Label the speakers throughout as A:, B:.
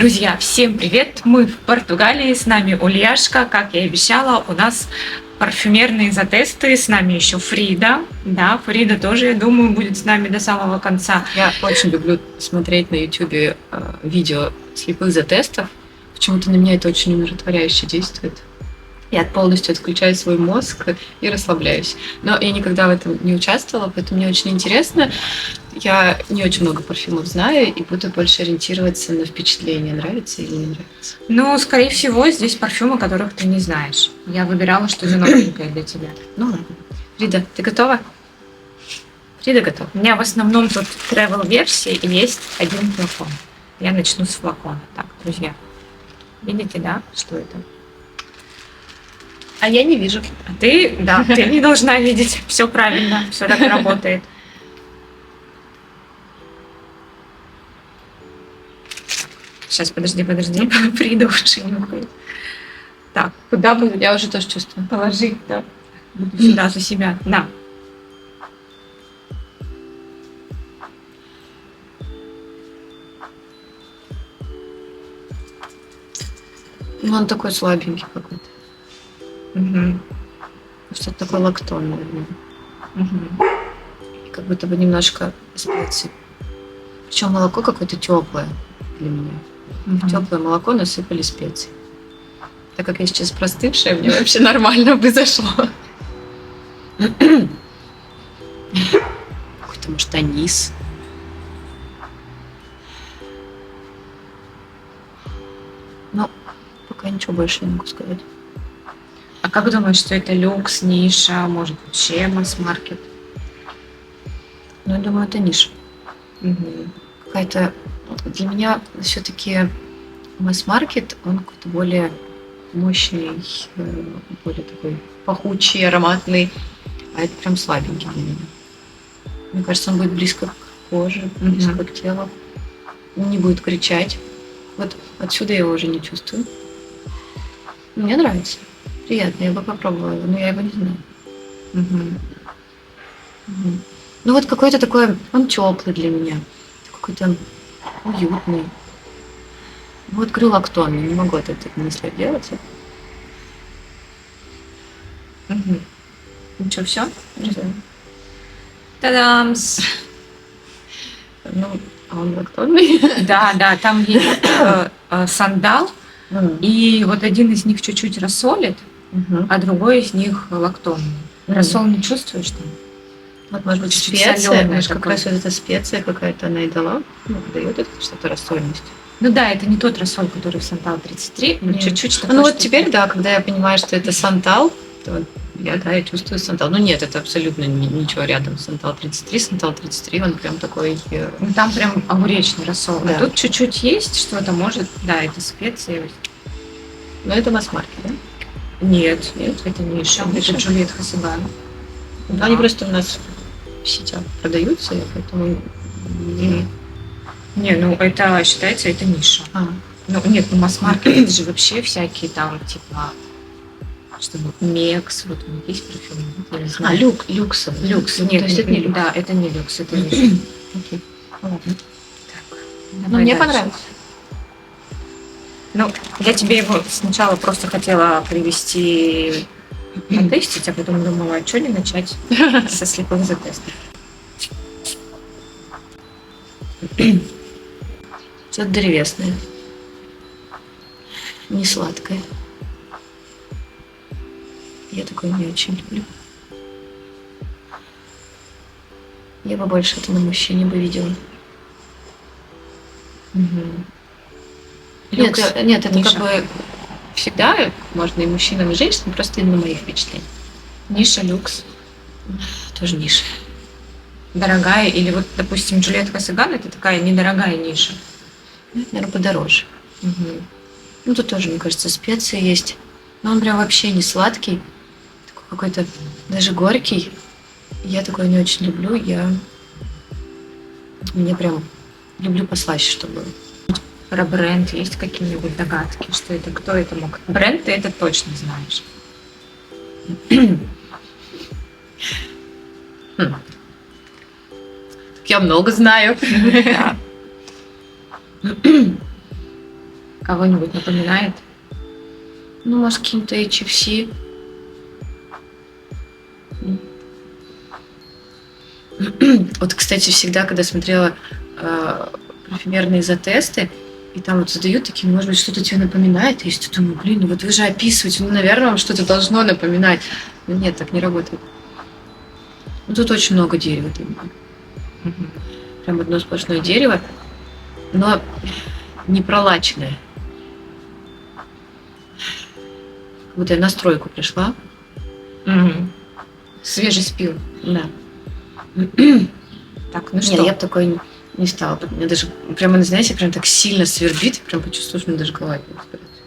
A: Друзья, всем привет! Мы в Португалии, с нами Ульяшка. Как я и обещала, у нас парфюмерные затесты. С нами еще Фрида. Да, Фрида тоже, я думаю, будет с нами до самого конца.
B: Я очень люблю смотреть на YouTube видео слепых затестов. Почему-то на меня это очень умиротворяюще действует. Я полностью отключаю свой мозг и расслабляюсь. Но я никогда в этом не участвовала, поэтому мне очень интересно. Я не очень много парфюмов знаю и буду больше ориентироваться на впечатление, нравится или не нравится.
A: Ну, скорее всего, здесь парфюмы, которых ты не знаешь. Я выбирала что-то новенькое для тебя.
B: Ну ладно. Фрида, ты готова? Фрида готова.
A: У меня в основном тут travel-версии и есть один флакон. Я начну с флакона. Так, друзья, видите, да, что это?
B: А я не вижу.
A: А ты, да, ты не должна видеть. Все правильно, все так работает. Сейчас, подожди, Фрида уже нюхает. Так, куда бы
B: Я уже тоже чувствую.
A: положить, да? Буду сюда за себя. На.
B: Ну, он такой слабенький какой-то.
A: Угу.
B: Что-то такое лактонное.
A: Угу.
B: И как будто бы немножко специй. Причем молоко какое-то теплое для меня. В теплое молоко насыпали специи. Так как я сейчас простывшая, мне вообще нормально бы зашло. Какой-то, может, анис. Ну, пока ничего больше не могу сказать.
A: А как думаешь, что это люкс, ниша, может вообще масс-маркет?
B: Ну, я думаю, это ниша.
A: Угу.
B: Какая-то... Для меня все-таки масс-маркет, он какой-то более мощный, более такой пахучий, ароматный. А это прям слабенький для меня. Мне кажется, он будет близко к коже, близко к телу. Не будет кричать. Вот отсюда я его уже не чувствую. Мне нравится. Приятно, я бы попробовала, но я его не знаю. Ну вот какой-то такой, он теплый для меня. Какой-то уютный. Вот говорю, лактонный, не могу от этого мысли делать.
A: Ну что, все? Та-дамс!
B: Ну, а он лактонный?
A: Да, там есть сандал, и вот один из них чуть-чуть рассолит, а другой из них лактонный. Рассол не чувствуешь там?
B: Вот, может быть,
A: Чуть-чуть
B: специя,
A: солёное
B: может, как
A: такое.
B: раз вот эта специя какая-то она и дала, дает это что-то рассольность.
A: Ну да, это не тот рассол, который в Сантал 33, но
B: Нет.
A: чуть-чуть такой,
B: Ну вот
A: что-
B: теперь, да, когда я понимаю, что это сантал, то я чувствую сантал. Ну нет, это абсолютно ничего рядом с сантал 33. Сантал 33, он прям такой...
A: Ну, там прям огуречный рассол.
B: Да.
A: А тут чуть-чуть есть что-то, может, да, это специи.
B: Но это масс-маркет, да?
A: Нет, это ниша.
B: Ниша?
A: Это Джульет Хасаган.
B: Но они просто у нас в сетях продаются, и поэтому...
A: Не, ну это считается, это ниша. Ну нет, ну масс-маркет, это же вообще всякие там, типа, что Мекс, вот у них есть парфюм, я не знаю.
B: Люксовый.
A: Люкс,
B: Ну,
A: нет,
B: то есть это не люкс.
A: Да, это не люкс, это ниша.
B: Окей. Ну, ладно.
A: Так,
B: Ну,
A: давай
B: мне
A: дальше.
B: понравилось.
A: Ну, я тебе его сначала просто хотела привести, потестить, а потом думала, а что не начать со слепых затестов.
B: Что-то древесное. Не сладкое. Я такое не очень люблю. Я бы больше это на мужчине бы видела.
A: Люкс.
B: Нет, это
A: Ниша.
B: как бы всегда можно и мужчинам, и женщинам, просто именно моих впечатлений.
A: Ниша, люкс.
B: Тоже ниша.
A: Дорогая, или вот, допустим, Джульет Хасаган, это такая недорогая ниша.
B: Наверное, подороже. Ну, тут тоже, мне кажется, специи есть. Но он прям вообще не сладкий. Такой какой-то даже горький. Я такое не очень люблю. Мне прям люблю послаще, чтобы было.
A: Про бренд есть какие-нибудь догадки, что это, кто это мог? Бренд ты это точно знаешь.
B: Я много знаю.
A: Да. Кого-нибудь напоминает?
B: Ну, может, какие-то HFC. Вот, кстати, всегда, когда смотрела парфюмерные изотесты, и там вот задают такие, может быть, что-то тебе напоминает, и я думаю, блин, ну вот вы же описываете, ну, наверное, вам что-то должно напоминать. Но нет, так не работает. Ну, тут очень много дерева. Прям одно сплошное дерево, но не пролаченное. Как будто я на стройку пришла.
A: Свежий спил.
B: Да.
A: Так, ну
B: Нет,
A: что?
B: я бы такой не стала. Мне даже прямо, знаете, прям так сильно свербит, прям почувствую, что мне даже голова не разбирается.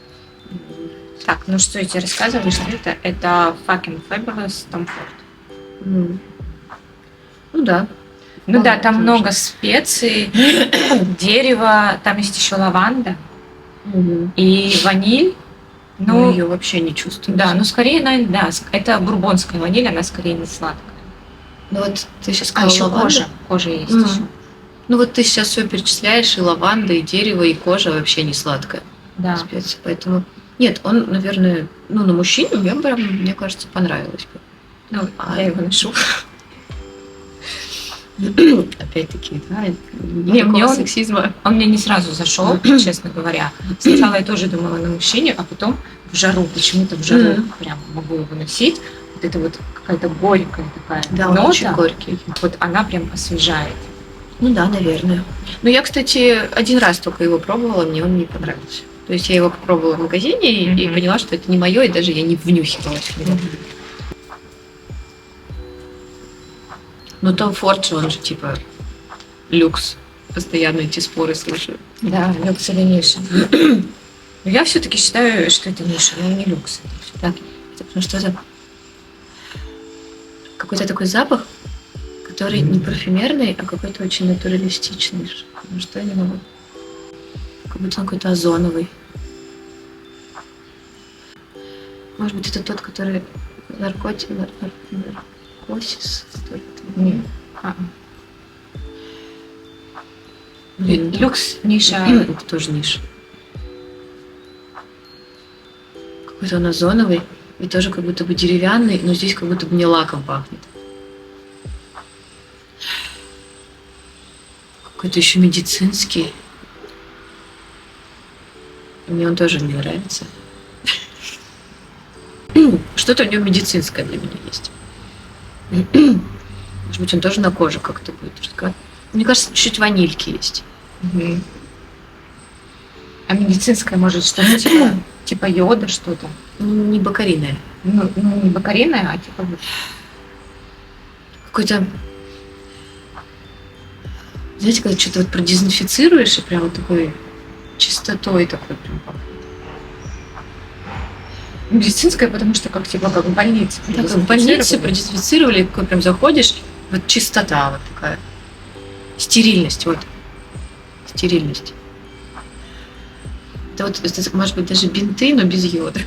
A: Так, ну что я тебе рассказывала, что это? Это fucking fabulous Tom Ford.
B: Ну да.
A: Ну да, там
B: Конечно.
A: много специй, дерево, там есть еще лаванда и ваниль.
B: Ну,
A: Ну,
B: ее вообще не чувствую.
A: да, ну скорее, наверное, да, это бурбонская ваниль, она скорее не сладкая.
B: Ну вот ты сейчас
A: А
B: сказала
A: еще
B: лаванда.
A: кожа есть
B: Мгм.
A: еще.
B: Ну вот ты сейчас все перечисляешь, и лаванда, и дерево, и кожа вообще не сладкая
A: Да.
B: специя. Поэтому нет, он, наверное, ну на мужчину мне прям, мне кажется, понравилось бы.
A: Ну, я его ношу.
B: Опять-таки, да,
A: Не,
B: никакого
A: мне он-
B: сексизма.
A: Он мне не сразу зашел, честно говоря. Сначала я тоже думала на мужчине, а потом в жару, почему-то в жару
B: Мгм.
A: прям могу его носить. Вот это вот какая-то горькая такая
B: Да, он
A: нота,
B: очень горький.
A: вот она прям освежает.
B: Ну да, наверное. Но я, кстати, один раз только его пробовала, мне он не понравился. То есть я его попробовала в магазине и
A: Мгм.
B: поняла, что это не мое, и даже я не внюхивалась в него. Но Том Форд же, он же типа люкс. Постоянно эти споры слышу.
A: Да, люкс или ниша. Но я все-таки считаю, что это ниша, но не люкс.
B: Так, потому что это какой-то такой запах, который не парфюмерный, а какой-то очень натуралистичный. Ну, что я не могу. Как будто он какой-то озоновый. Может быть, это тот, который наркосис, который там.
A: Не. А.
B: Блин,
A: Люкс, ниша.
B: это тоже ниша. Какой-то он озоновый и тоже как будто бы деревянный, но здесь как будто бы не лаком пахнет. Какой-то еще медицинский. Мне он тоже не нравится. Что-то в нем медицинское для меня есть. Может быть, он тоже на коже как-то будет. Мне кажется, чуть-чуть ванильки есть.
A: Мгм. А медицинское может что-то типа йода что-то.
B: Ну, не бакариное.
A: Ну, не бакариное, а типа вот.
B: Какой-то... Знаете, когда что-то вот продезинфицируешь, и прям вот такой чистотой такой прям пахнет.
A: Медицинское, потому что как типа как в больнице.
B: Так, как в больнице
A: продезинфицировали.
B: продезинфицировали, такой прям заходишь, вот чистота вот такая. Стерильность, вот. Стерильность. Это вот, это, может быть, даже бинты, но без йода.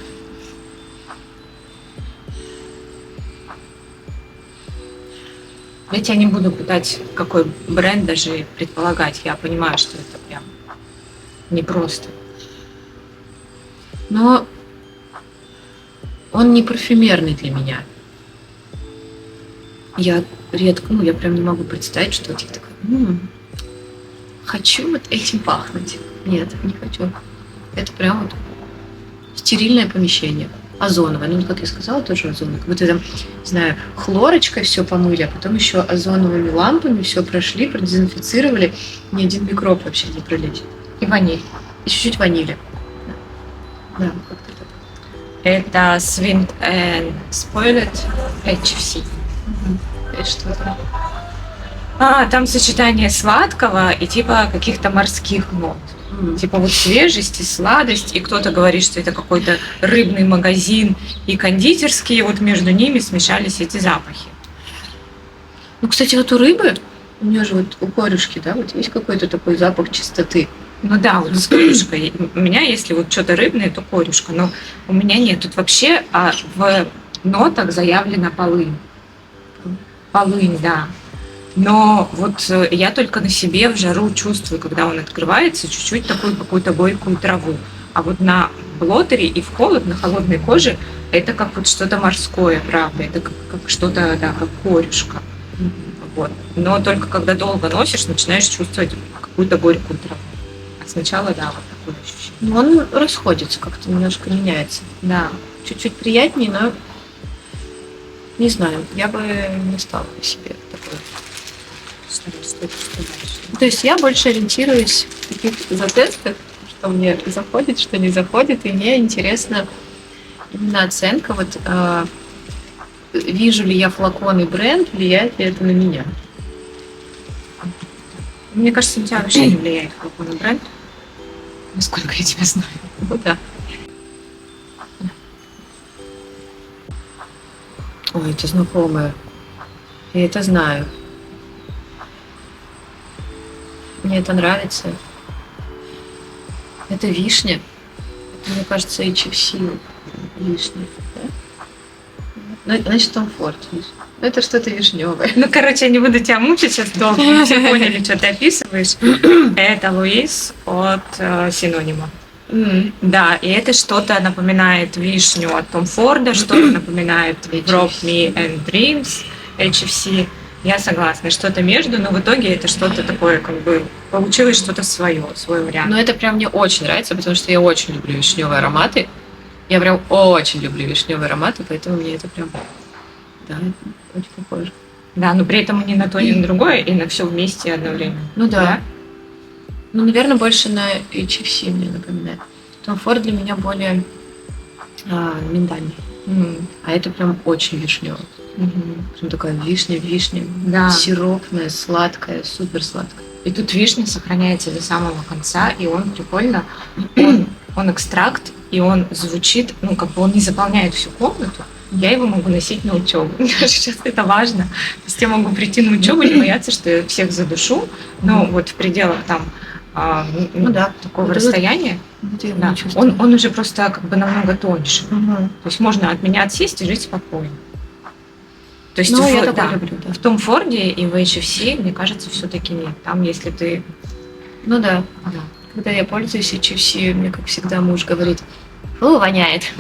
A: Я тебя не буду пытать, какой бренд даже предполагать. Я понимаю, что это прям непросто.
B: Но он не парфюмерный для меня. Я редко, ну, я прям не могу представить, что вот я такая, хочу вот этим пахнуть. Нет, не хочу. Это прям вот стерильное помещение. Озоновое. Ну, как я сказала, тоже озоновое. Как будто там, не знаю, хлорочкой все помыли, а потом еще озоновыми лампами все прошли, продезинфицировали. Ни один микроб вообще не пролетит.
A: И ваниль.
B: И чуть-чуть ванили. Да, как-то так.
A: Это Swing and Spoiled HFC.
B: И что-то.
A: Там сочетание сладкого и типа каких-то морских нот. Типа вот свежесть и сладость, и кто-то говорит, что это какой-то рыбный магазин и кондитерский, и вот между ними смешались эти запахи.
B: Ну, кстати, вот у рыбы, у нее же вот у корюшки, да, вот есть какой-то такой запах чистоты.
A: Ну да, вот с корюшкой. У меня, если вот что-то рыбное, то корюшка, но у меня нет. Тут вообще в нотах заявлена полынь. Полынь, да. Но вот я только на себе в жару чувствую, когда он открывается, чуть-чуть такую какую-то горькую траву. А вот на блотере и в холод, на холодной коже, это как вот что-то морское, правда. Это как что-то, да, как корюшка. Вот. Но только когда долго носишь, начинаешь чувствовать какую-то горькую траву. А сначала, да, вот такое ощущение.
B: Ну, он расходится, как-то немножко меняется.
A: Да.
B: Чуть-чуть приятнее, но не знаю, я бы не стала по себе такое.
A: Что дальше?
B: То есть я больше ориентируюсь в каких-то затестах, что мне заходит, что не заходит, и мне интересно именно оценка, вот вижу ли я флакон и бренд, влияет ли это на меня.
A: Мне кажется, на тебя вообще не влияет флакон и бренд.
B: Насколько я тебя знаю. Ну да. Ой, это знакомое. Я это знаю. Мне это нравится. Это вишня. Это, мне кажется, HFC вишня. Да? Ну, значит, Tom Ford вишня. Это что-то вишневое.
A: Ну, короче, я не буду тебя мучить сейчас долго. Все поняли, что ты описываешь. Это Луис от Синонима. Да, и это что-то напоминает вишню от Том Форда, что-то напоминает Rock Me and Dreams, HFC. Я согласна, что-то между, но в итоге это что-то такое, как бы, получилось что-то свое, свой вариант.
B: Но это прям мне очень нравится, потому что я очень люблю вишневые ароматы. Я прям очень люблю вишневые ароматы, поэтому мне это прям, да, очень похоже.
A: Да, но при этом не на то, ни на другое, и на все вместе одновременно.
B: Ну да. Ну, наверное, больше на HFC мне напоминает. Том Форд для меня более миндальный. А это прям очень вишневый. Прям такая вишня,
A: Да.
B: сиропная, сладкая, супер сладкая.
A: И тут вишня сохраняется до самого конца, и он прикольно, он экстракт, и он звучит, ну, как бы он не заполняет всю комнату. Я его могу носить на учебу. Даже сейчас это важно. То есть я могу прийти на учебу, не бояться, что я всех задушу, но вот в пределах там такого расстояния, да, он уже просто как бы намного тоньше. То есть можно от меня отсесть и жить спокойно. То есть
B: я такое люблю, да.
A: В Том Форде и в HFC, мне кажется, все-таки нет. Там, если ты...
B: Ну да. Когда я пользуюсь HFC, мне, как всегда, муж говорит: «Фу, воняет».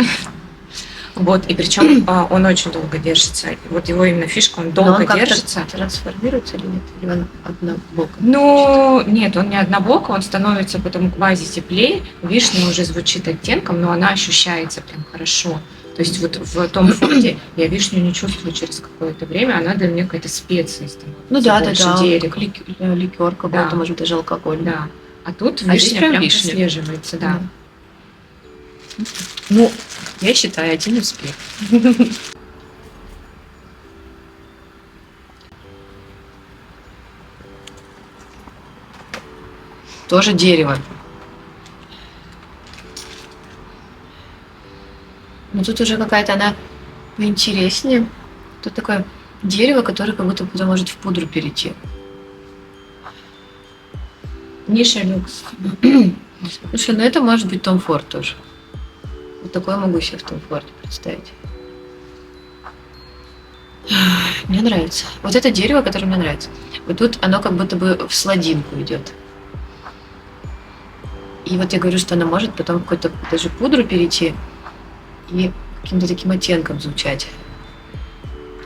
A: Вот, и причем он очень долго держится. Вот его именно фишка, он долго держится.
B: Трансформируется или нет? Или он однобоко?
A: Ну, нет, он не однобоко, он становится потом к базе теплее. Вишня уже звучит оттенком, но она ощущается прям хорошо. То есть вот в Том Форде я вишню не чувствую через какое-то время, она для меня какая-то специя становится.
B: Ну да,
A: дерева.
B: Ликер какой-то, может быть, даже алкоголь.
A: Да. А тут вишня прям прослеживается, да.
B: Ну, я считаю, один успех. Тоже дерево. Но тут уже какая-то она поинтереснее. Тут такое дерево, которое как будто потом может в пудру перейти.
A: Ниша люкс.
B: Слушай, ну это может быть Том Форд тоже. Вот такое могу себе в Том Форде представить. Мне нравится. Вот это дерево, которое мне нравится. Вот тут оно как будто бы в сладинку идет. И вот я говорю, что она может потом какую-то даже пудру перейти и каким-то таким оттенком звучать.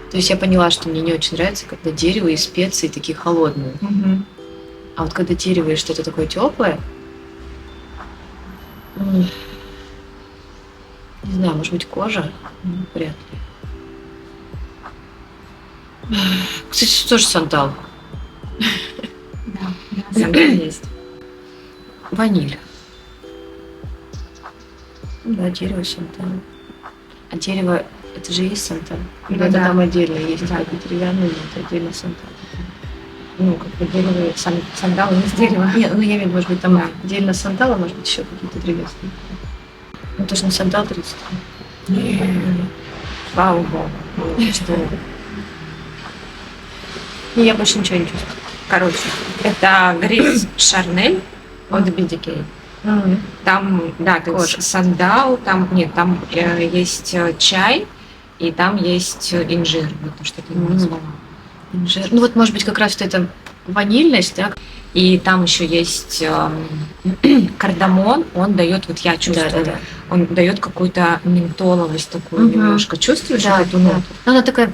B: То есть я поняла, что мне не очень нравится, когда дерево и специи такие холодные. А вот когда дерево и что-то такое теплое, не знаю, может быть, кожа? Вряд ли. Кстати, тоже сандал.
A: Да, сандал есть.
B: Ваниль. Да, дерево сандал. А дерево, это же есть сандал? Или это там отдельно есть?
A: Да.
B: Как деревянный, это отдельно сандал.
A: Ну, как бы дерево, сандал не с дерева.
B: Нет, ну я имею в виду, может быть, там отдельно сандал, а может быть, еще какие-то древесные. Ну, точно сандал 30.
A: Слава богу. Что...
B: И я больше ничего не чувствую.
A: Короче, это Гриз Шарнель от BDK. Там, да, то есть сандал, там нет, там есть чай, и там есть инжир, вот то, что ты назвала.
B: Инжир. Ну вот, может быть, как раз вот эта ванильность, да?
A: И там еще есть кардамон, он дает, вот я чувствую,
B: Да.
A: он дает какую-то ментоловость такую немножко. Чувствуешь
B: Да,
A: эту
B: да.
A: ноту?
B: Но она такая,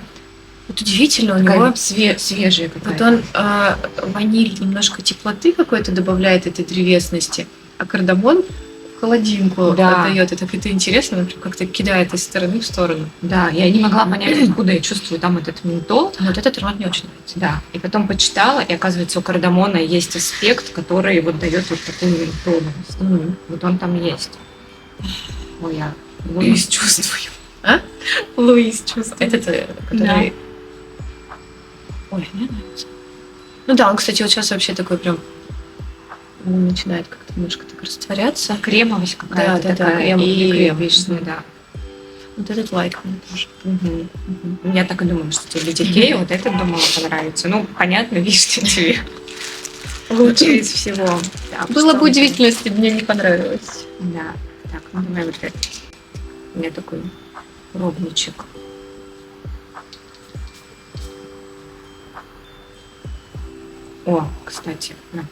B: вот удивительно, у
A: Такая
B: него
A: свежая
B: вот
A: какая-то.
B: он ваниль немножко теплоты какой-то добавляет этой древесности, а кардамон в холодинку
A: Да.
B: отдает. Это интересно, он как-то кидает из стороны в сторону.
A: Да, я не могла понять, откуда я чувствую там этот ментол.
B: Но вот этот аромат мне очень нравится.
A: Да, и потом почитала, и оказывается, у кардамона есть аспект, который вот дает вот такую ментоловость. Вот он там есть. Ой, я Луис чувствую.
B: А?
A: Луис чувствую.
B: Этот, который... Ой, мне нравится. Ну да, он, кстати, вот сейчас вообще такой прям начинает как-то немножко так растворяться.
A: Кремовость какая-то
B: Да,
A: такая.
B: крем,
A: и
B: крем.
A: вишня, да.
B: Вот этот лайк мне тоже.
A: Я так и думала, что тебе DK, вот этот думала понравится. Ну, понятно, вишня тебе лучше из всего. Да,
B: Было
A: что
B: бы удивительно, если бы мне не понравилось.
A: Да. Так, ну давай вот это. У меня такой пробничек. О, кстати, на.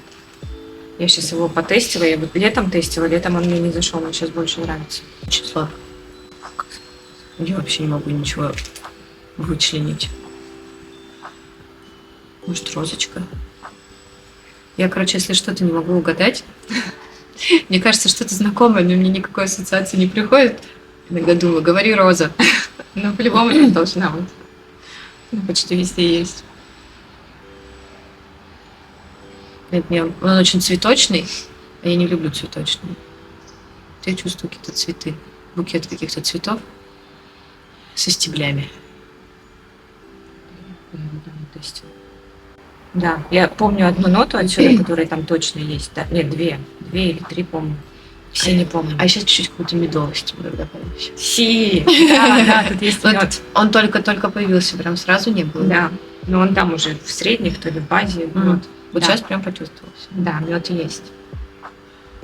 A: Я сейчас его потестила, я вот летом тестила, летом он мне не зашел, мне сейчас больше нравится.
B: Очень слабо. Я вообще не могу ничего вычленить. Может, розочка? Я, короче, если что-то не могу угадать, мне кажется, что-то знакомое, но мне никакой ассоциации не приходит. Иногда думаю, говори роза.
A: Ну, по-любому там должна быть. Ну, почти везде есть.
B: Нет, он очень цветочный, а я не люблю цветочный. Я чувствую какие-то цветы, букет каких-то цветов со стеблями.
A: Я его там не тестила. Да, я помню одну ноту отсюда, которая там точно есть. Да? Нет, две или три помню. Все не помню.
B: А сейчас чуть-чуть какую-то медовость иногда появилась.
A: Да, тут есть
B: Вот
A: мед.
B: он только появился, прям сразу не было.
A: Да, но он там уже в средних, то ли в базе.
B: Мгм. Вот
A: Да.
B: сейчас прям почувствовался.
A: Да, мед есть.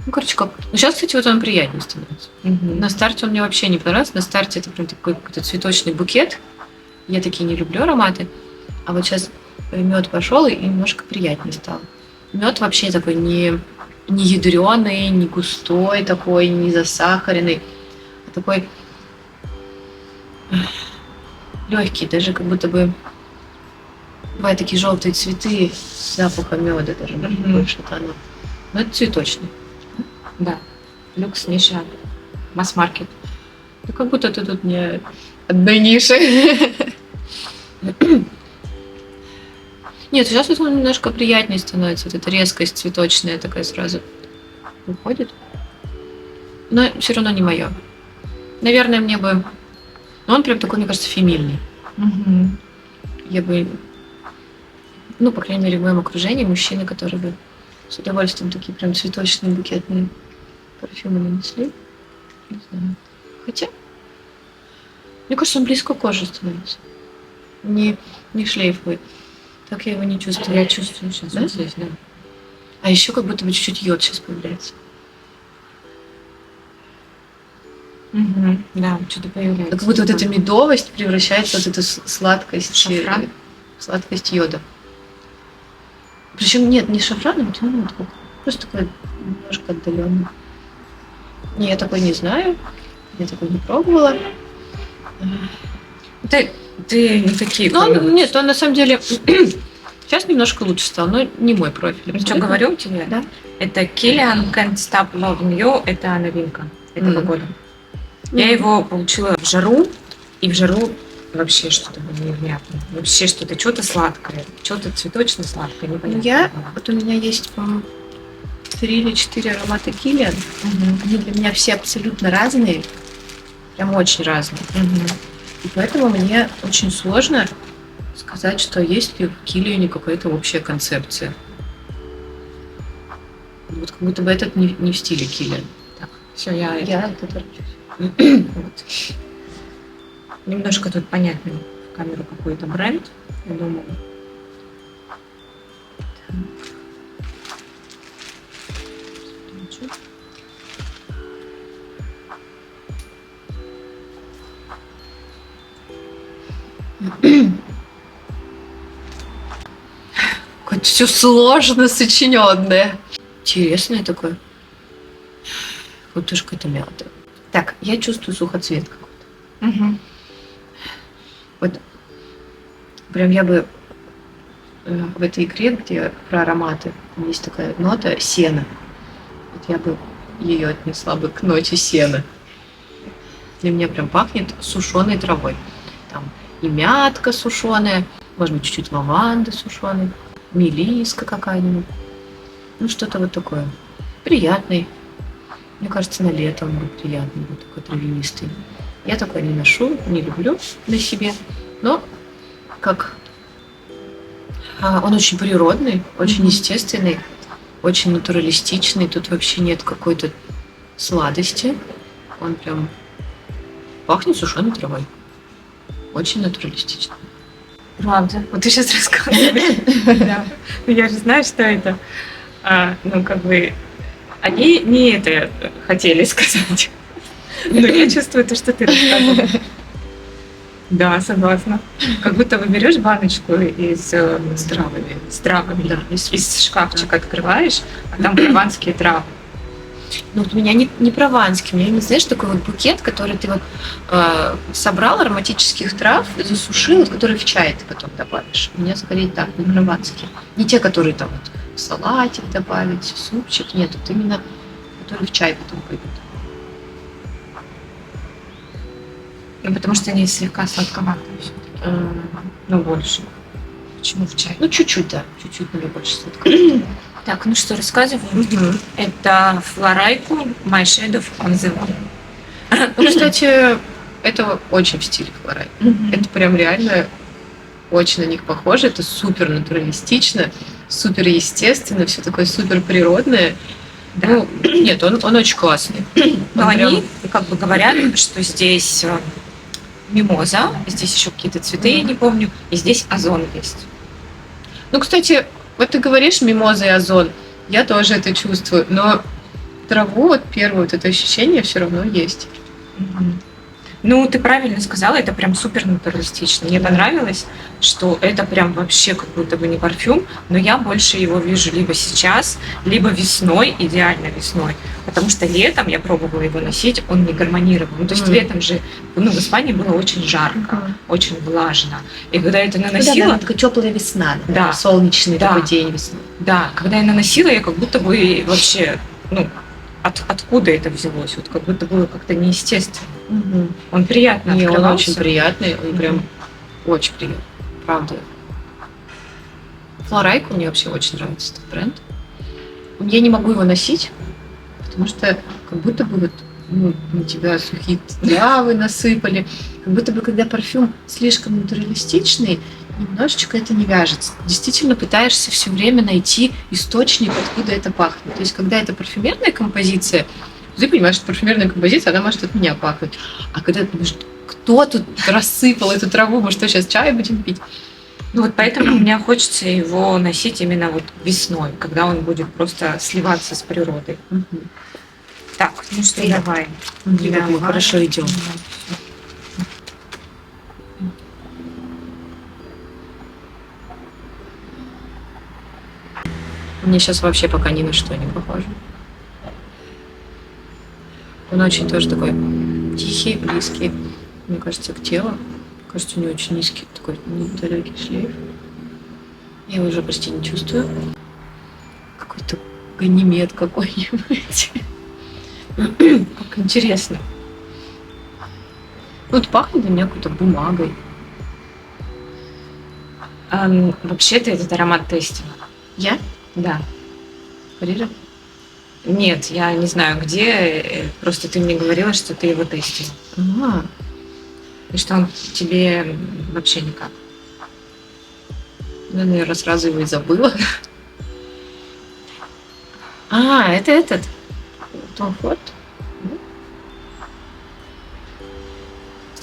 B: Ну, короче, как. Ну, сейчас, кстати, вот он приятнее становится. На старте он мне вообще не понравился. На старте это прям такой какой-то цветочный букет. Я такие не люблю ароматы. А вот сейчас мед пошел и немножко приятнее стал. Мед вообще такой не ядреный, не густой такой, не засахаренный, а такой легкий, даже как будто бы бывают такие желтые цветы с запахом меда даже больше оно. Но это цветочный.
A: Да. Люкс, Ниша, масс-маркет.
B: Ну, как будто ты тут не одной ниши. Нет, сейчас вот он немножко приятнее становится. Вот эта резкость цветочная такая сразу выходит. Но все равно не мое. Наверное, мне бы... Ну, он прям такой, мне кажется, феминный. Я бы... Ну, по крайней мере, в моем окружении мужчины, которые бы с удовольствием такие прям цветочные букетные парфюмы нанесли. Не знаю. Хотя, мне кажется, он близко к коже становится. Не шлейфовый. Так я его не чувствую.
A: Я чувствую сейчас
B: Да?
A: вот здесь, да.
B: А еще как будто бы чуть-чуть йод сейчас появляется.
A: Да, что-то появляется.
B: Как будто вот эта медовость превращается в вот эту сладкость.
A: Шафран?
B: Сладкость йода. Причем нет, не шафран, вот именно вот просто такой немножко отдаленный. Не, я такой не знаю. Я такой не пробовала.
A: Ты не такие.
B: Ну,
A: пробуешь.
B: нет, он на самом деле сейчас немножко лучше стал, но не мой профиль.
A: Ну, что говорю тебе?
B: Да.
A: Это Kilian Can't Stop Loving You, это новинка этого года. Я его получила в жару, и в жару вообще что-то было невнятно. Вообще что-то сладкое, что-то цветочно-сладкое, непонятно.
B: Вот у меня есть, по-моему, 3 или 4 аромата Kilian. Они для меня все абсолютно разные. Прям очень разные. И поэтому мне очень сложно сказать, что есть ли в Kilian какая-то общая концепция. Вот как будто бы этот не в стиле Kilian.
A: Так, все, я
B: это торчусь.
A: вот. Немножко тут понятно в камеру какой-то бренд, я думаю.
B: Какой-то тут все сложно сочиненное. Интересное такое. Вот тоже какая-то мята. Так, я чувствую сухоцвет какой-то.
A: Мгм.
B: Вот прям я бы в этой игре, где про ароматы, там есть такая нота сена. Вот я бы ее отнесла бы к ноте сена. Для меня прям пахнет сушеной травой. Там и мятка сушеная, может быть, чуть-чуть лаванды сушеной, мелиска какая-нибудь. Ну, что-то вот такое. Приятный. Мне кажется, на лето он будет приятный, вот такой травянистый. Я такой не ношу, не люблю на себе, но как он очень природный, очень естественный, очень натуралистичный. Тут вообще нет какой-то сладости. Он прям пахнет сушеной травой. Очень натуралистично.
A: Правда. Вот ты сейчас рассказываешь. Да. Ну, я же знаю, что это. Ну, как бы, они не это хотели сказать. Но я чувствую то, что ты рассказываешь. Да, согласна. Как будто вы берешь баночку из
B: С травами.
A: с травами,
B: Да,
A: из шкафчика открываешь, а там прованские травы.
B: Ну, вот у меня не прованский, у меня именно, знаешь, такой вот букет, который ты вот собрал ароматических трав, засушил, вот, который в чай ты потом добавишь. У меня скорее так, не прованский. Не те, которые там вот в салатик добавить, в супчик, нет, вот именно, которые в чай потом пойдут.
A: Ну, потому что они слегка сладковатые все-таки. Ну, больше. Почему в чай?
B: Ну, чуть-чуть, да, чуть-чуть, наверное, больше сладкого.
A: Так, ну что, рассказываю. Это флорайку My Shadow on the Wall.
B: Ну, кстати, это очень в стиле флорай. Это прям реально очень на них похоже. Это супер натуралистично, супер естественно, все такое супер природное.
A: Да.
B: Ну, нет, он очень классный.
A: Но
B: Он
A: они
B: прям-
A: как бы говорят, что здесь мимоза, здесь еще какие-то цветы, я не помню, и здесь озон есть.
B: Ну, кстати, вот ты говоришь мимоза и озон, я тоже это чувствую, но траву, вот первое вот это ощущение все равно есть.
A: Ну, ты правильно сказала, это прям супер натуралистично. Мне понравилось, что это прям вообще как будто бы не парфюм, но я больше его вижу либо сейчас, либо весной, идеально весной. Потому что летом я пробовала его носить, он не гармонировал. Ну, то есть летом же, ну, в Испании было очень жарко, очень влажно. И когда я это наносила,
B: такая теплая весна,
A: Да.
B: солнечный
A: Да.
B: такой день весны.
A: да, когда я наносила, я как будто бы вообще, ну, откуда это взялось? Вот как будто было как-то неестественно. Он приятно
B: Не, он
A: открывался.
B: очень приятный, он прям очень приятный, правда. Флорайка мне вообще очень нравится этот бренд. Я не могу его носить, потому что как будто бы вот на тебя сухие травы насыпали. Как будто бы, когда парфюм слишком натуралистичный, немножечко это не вяжется. Действительно пытаешься все время найти источник, откуда это пахнет. То есть, когда это парфюмерная композиция, ты понимаешь, что парфюмерная композиция, она может от меня пахнуть. А когда ты думаешь, кто тут рассыпал эту траву, мы что, сейчас чай будем пить?
A: Ну вот поэтому мне хочется его носить именно вот весной, когда он будет просто сливаться с природой. Так, ну что,
B: Да.
A: давай.
B: Как мы хорошо идем. Мне сейчас вообще пока ни на что не похоже. Он очень тоже такой тихий, близкий, мне кажется, к телу. Кажется, у него очень низкий такой недалекий шлейф. Я его уже почти не чувствую. Какой-то ганимед какой-нибудь.
A: Как интересно.
B: Вот пахнет для меня какой-то бумагой.
A: Вообще-то этот аромат тестил.
B: Я?
A: Да.
B: Парижа?
A: Нет, я не знаю где, просто ты мне говорила, что ты его тестил.
B: А,
A: И что он тебе вообще никак.
B: я, наверное, сразу его и забыла. А, это этот. Том Форд.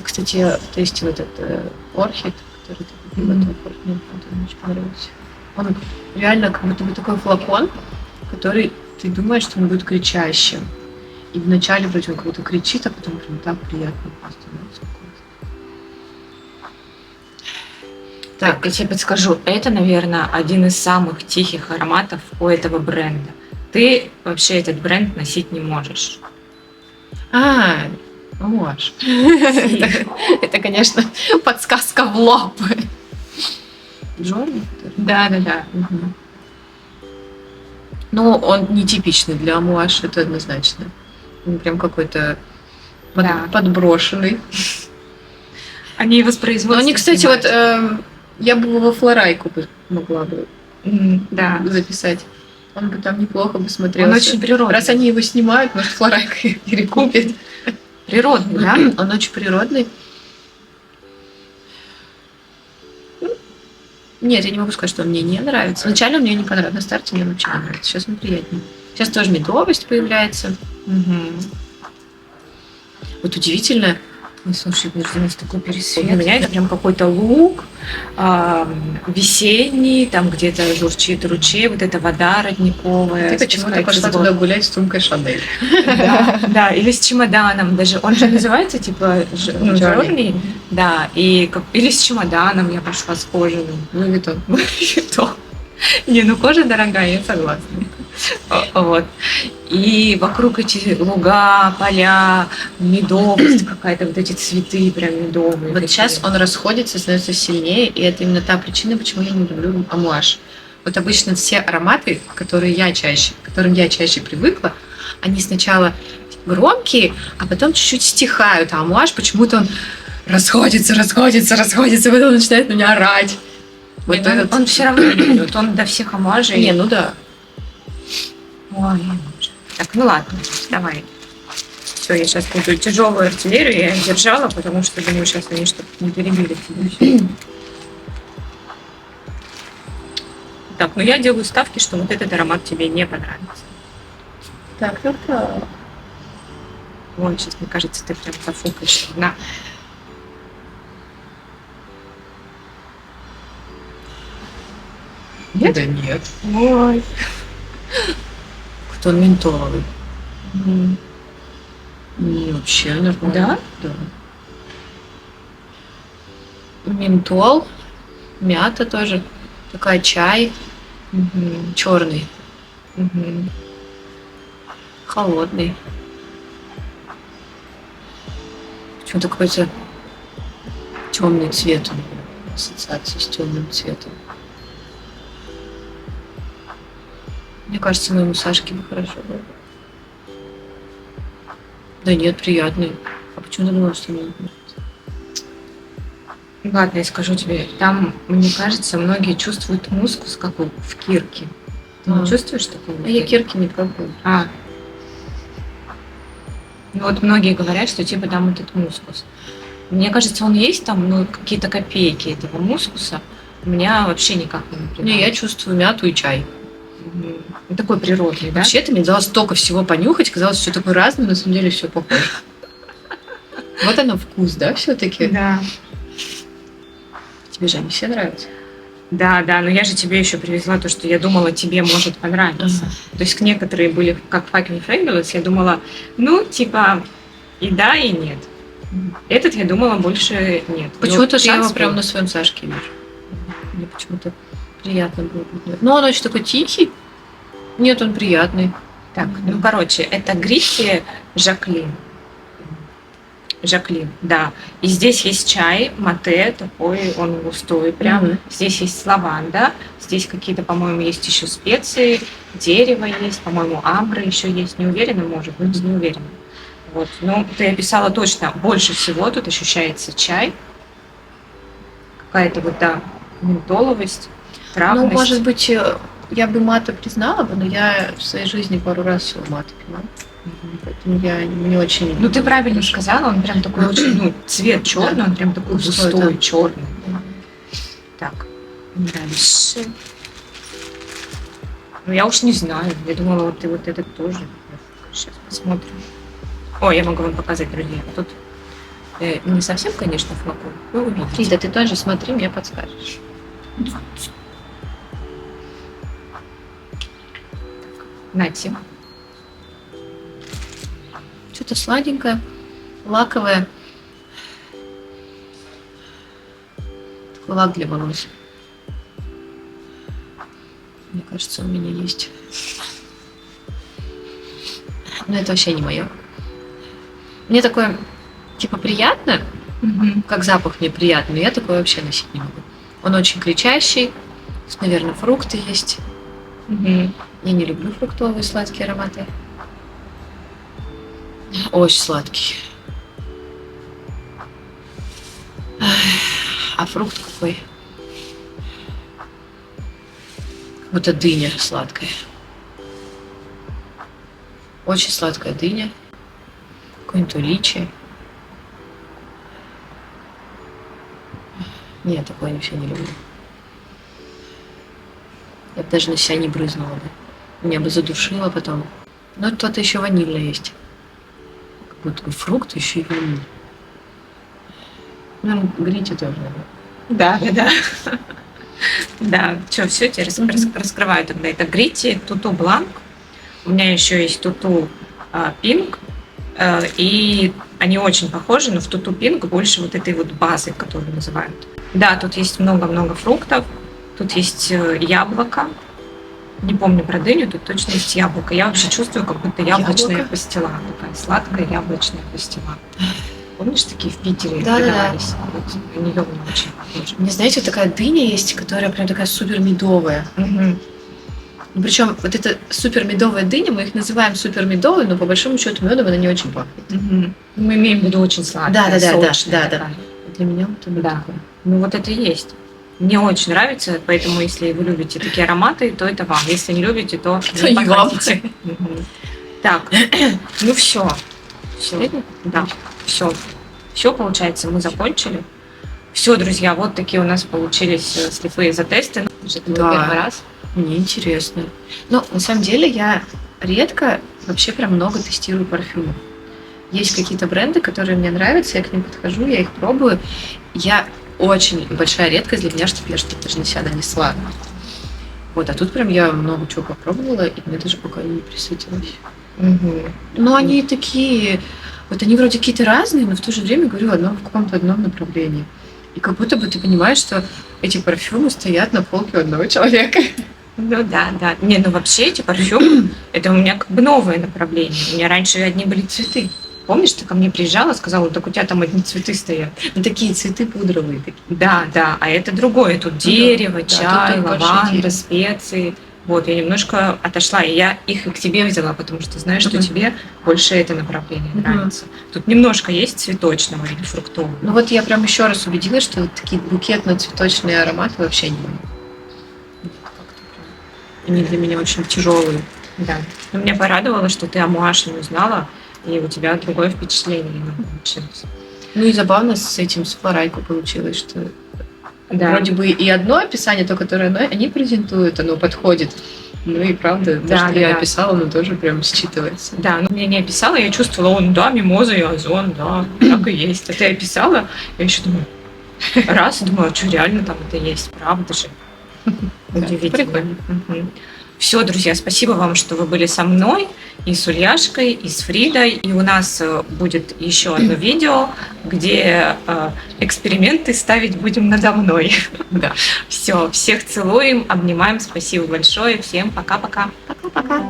B: Кстати, я тестила этот Орхид, который ты купила, Том Форд. Мне правда очень понравился. Он реально как будто бы такой флакон, который ты думаешь, что он будет кричащим. И вначале вроде он как будто кричит, а потом прям так приятно становится.
A: Так, я тебе подскажу, это, наверное, один из самых тихих ароматов у этого бренда. Ты вообще этот бренд носить не можешь.
B: Амуаж. Это, конечно, подсказка в лоб. Джорни?
A: Да.
B: Ну, он нетипичный для амуаж, это однозначно. Он прям какой-то
A: Да.
B: подброшенный.
A: Они
B: Но
A: воспроизводство
B: они, кстати,
A: снимают.
B: вот я бы во Флорайку бы могла бы
A: Да.
B: записать. Он бы там неплохо бы
A: Он
B: смотрелся.
A: очень природный.
B: Раз они его снимают, может, Флорайка их перекупит.
A: Природный, да?
B: Он очень природный. Нет, я не могу сказать, что он мне не нравится. Вначале он мне не понравился, на старте мне он вообще не нравится. Сейчас он приятнее. Сейчас тоже медовость появляется. Вот удивительно.
A: Ой, слушай, подожди, у нас такой пересвет.
B: У
A: У меня это прям какой-то лук весенний, там где-то журчит ручей, вот эта вода родниковая.
B: Ты почему-то пошла туда гулять с сумкой Шанель.
A: Да, или с чемоданом даже. Он же называется типа Journey. Да, или с чемоданом я пошла с кожаным.
B: Ну, Витон.
A: Не, ну кожа дорогая, я согласна. Вот. И вокруг эти луга, поля, медовость какая-то, вот эти цветы прям медовые.
B: Вот сейчас он расходится, становится сильнее, и это именно та причина, почему я не люблю амуаж. Вот обычно все ароматы, к которым я чаще привыкла, они сначала громкие, а потом чуть-чуть стихают, а амуаж почему-то он расходится, потом начинает на меня орать.
A: Вот он все равно не идет, он до всех амуажей.
B: Не, ну да.
A: Ой, так, ну ладно, давай. Все, я сейчас буду тяжелую артиллерию я держала, потому что думаю, сейчас они что-то не перебили тебя. Так, ну я делаю ставки, что вот этот аромат тебе не понравится.
B: Так.
A: Ой, сейчас, мне кажется, ты прям зафукаешь. На. Нет?
B: Да нет.
A: Ой.
B: Кто он ментоловый? Вообще нормально.
A: Да?
B: Да. Ментол, мята тоже. Такая чай. Черный. Холодный. Почему-то какой-то темный цвет. Ассоциация с темным цветом. Мне кажется, моему Сашке бы хорошо было. Да нет, приятный. А почему ты думала, что мне не нравится?
A: Ладно, я скажу тебе. Там, мне кажется, многие чувствуют мускус, как в кирке. Ты не чувствуешь такого?
B: А я кирки не пробую.
A: Ну вот многие говорят, что типа там этот мускус. Мне кажется, он есть там, ну, какие-то копейки этого мускуса. У меня вообще никак не напрягает.
B: Не, я чувствую мяту и чай.
A: Ну, такой природный, да?
B: Вообще, ты мне дала столько всего понюхать, казалось, все такое разное, на самом деле все похоже. Вот оно вкус, да, все-таки?
A: Да.
B: Тебе же они все нравятся.
A: Да, но я же тебе еще привезла то, что я думала, тебе может понравиться. То есть некоторые были как fucking fabulous, я думала, ну, типа, и да, и нет. Этот, я думала, больше нет.
B: Почему-то я его
A: шанс
B: прям
A: был.
B: на своем Сашке вижу. Мне почему-то приятно было. Но он очень такой тихий. Нет, он приятный.
A: Так, ну, короче, это Гриффи Жаклин. Жаклин, да. И здесь есть чай, мате, такой он густой прям. Здесь есть лаванда, здесь какие-то, по-моему, есть еще специи, дерево есть, по-моему, амбра еще есть. Не уверена, может быть, не уверена. Вот. Ну, ты описала точно. Больше всего тут ощущается чай. Какая-то вот, да, ментоловость, травность.
B: Ну, может быть, я бы мата признала бы, но я в своей жизни пару раз всего мата пила. Поэтому я не очень...
A: Ну, ты правильно сказала, он прям такой очень, ну, цвет черный, он прям такой густой, черный. Так, дальше. Ну, я уж не знаю, я думала, вот ты вот этот тоже. Сейчас посмотрим. О, я могу вам показать, друзья. Тут не совсем, конечно, флакон, вы увидите.
B: Фрида, ты тоже смотри, мне подскажешь.
A: Нате.
B: Что-то сладенькое, лаковое. Лак для волос. Мне кажется, у меня есть. Но это вообще не мое. Мне такое, типа, приятно, как запах мне приятный, но я такое вообще носить не могу. Он очень кричащий, наверное, фрукты есть. Я не люблю фруктовые сладкие ароматы. Очень сладкий. А фрукт какой? Как будто дыня сладкая. Очень сладкая дыня. Какой-нибудь личи. Нет, такое вообще не люблю. Я бы даже на себя не брызнула бы. Меня бы задушило потом. Но тут еще ванильное есть. Какой такой фрукт, еще и ваниль. Ну, грити тоже, наверное.
A: Да. Да, что, все, тебе раскрываю тогда. Это Грити, Туту Бланк. У меня еще есть Туту Пинк. И они очень похожи, но в Туту Пинк больше вот этой вот базы, которую называют. Да, тут есть много-много фруктов. Тут есть яблоко. Не помню про дыню, тут точно есть яблоко. Я вообще чувствую, как будто яблочная пастила. Такая сладкая яблочная пастила. Помнишь, такие в Питере продавались? Вот, они мне очень похожи.
B: Мне, знаете, вот такая дыня есть, которая прям такая супер медовая. Ну, причем вот эта супер медовая дыня, мы их называем супер медовой, но по большому счету медом она не очень пахнет.
A: Мы имеем в виду очень сладкая, сочная.
B: Да. Для меня вот это такое.
A: Ну вот это и есть. Мне очень нравится, поэтому если вы любите такие ароматы, то это вам. Если не любите, то
B: не вам.
A: Так, ну все. Да, все. Все, получается, мы закончили. Все, друзья, вот такие у нас получились слепые затесты. Это был первый раз.
B: Мне интересно. Но на самом деле я редко вообще прям много тестирую парфюмов. Есть какие-то бренды, которые мне нравятся, я к ним подхожу, я их пробую. Я очень большая редкость для меня, чтобы я что-то даже на себя нанесла. Вот, а тут прям я много чего попробовала, и мне даже пока не присытилось. Но они такие, вот они вроде какие-то разные, но в то же время, говорю, в каком-то одном направлении. И как будто бы ты понимаешь, что эти парфюмы стоят на полке у одного человека.
A: Ну да. Не, ну вообще эти парфюмы, это у меня как бы новое направление. У меня раньше одни были цветы. Помнишь, ты ко мне приезжала, сказала, так у тебя там одни цветы стоят.
B: Ну, такие цветы пудровые. Такие.
A: Да, а это другое. Тут дерево, чай,
B: тут
A: лаванда, специи. Вот, я немножко отошла, и я их и к тебе взяла, потому что знаю, что тебе больше это направление нравится. Тут немножко есть цветочного или фруктового.
B: Ну вот я прям еще раз убедилась, что вот такие букетно-цветочные ароматы вообще не мои. Они для меня очень тяжелые.
A: Да. Но меня порадовало, что ты Амуаш не узнала, и у тебя другое впечатление получилось.
B: Ну и забавно с этим, с Флорайко получилось, что вроде бы и одно описание, то, которое они презентуют, оно подходит. Ну и правда, то, что я описала, оно тоже прям считывается.
A: Да, ну меня не описала, я чувствовала, мимоза и озон, да, так и есть. А ты описала, я еще думаю, думаю, что реально там это есть, правда же. Удивительно. Все, друзья, спасибо вам, что вы были со мной, и с Ульяшкой, и с Фридой. И у нас будет еще одно видео, где эксперименты ставить будем надо мной.
B: Да.
A: Все, всех целуем, обнимаем, спасибо большое, всем пока-пока.
B: Пока-пока.